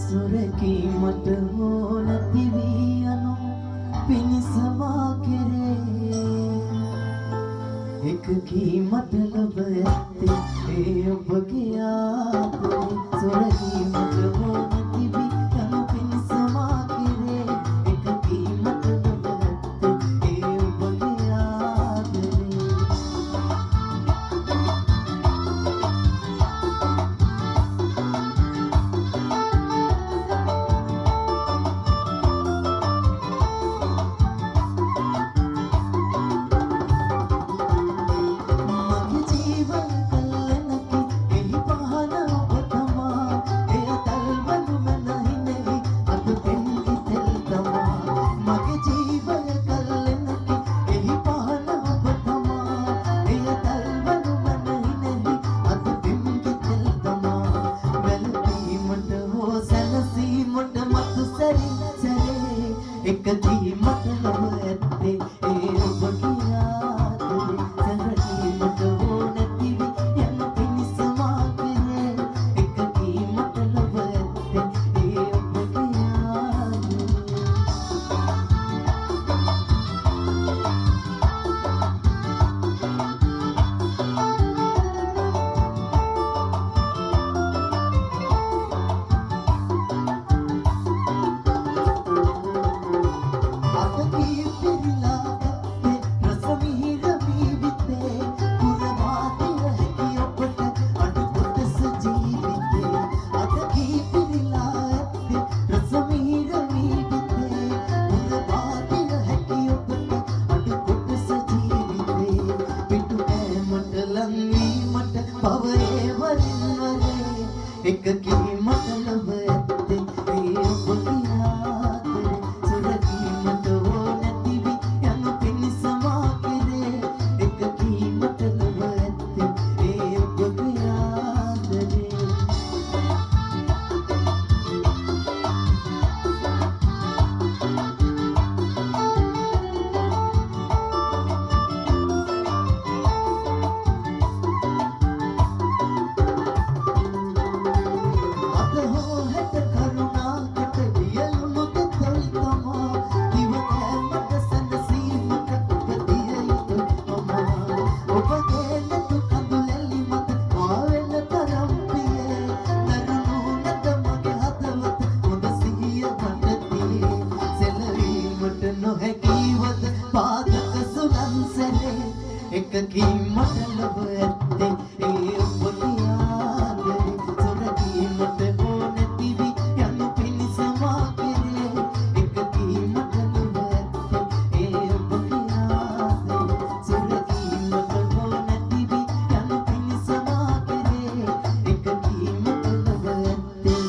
සොරකීමට හෝ නැති වී යනු පිණිස මා කෙරේ එක කීමට ලබ ඇත්තේ ඒ ඔබගේ ආදරේ සොරකීමට හෝ නැති වී යනු පිණිස මා කෙරේ එක කීමට ලබ ඇත්තේ ඒ ඔබගේ ආදරේ एक दी मतलब ඇත්තේ ඒ ඔබගේ ආදරේ සැලකීමට හෝ නැති වී යන පිණිස මා කෙරේ එක දී मतलब ඇත්තේ ඒ ඔබගේ ආදරේ एक की मतलब ඇත්තේ ඒ ඔබගේ ආදරේ සොරකීමට හෝ නැති වී යනු පිණිස මා කෙරේ එක की मतलब ඇත්තේ ඒ ඔබගේ ආදරේ एक की मतलब ඇත්තේ ඒ ඔබගේ ආදරේ සොරකීමට හෝ නැති වී යනු පිණිස මා කෙරේ එක की मतलब ඇත්තේ ඒ ඔබගේ ආදරේ සොරකීමට හෝ නැති වී යනු පිණිස මා කෙරේ එක की मतलब ඇත්තේ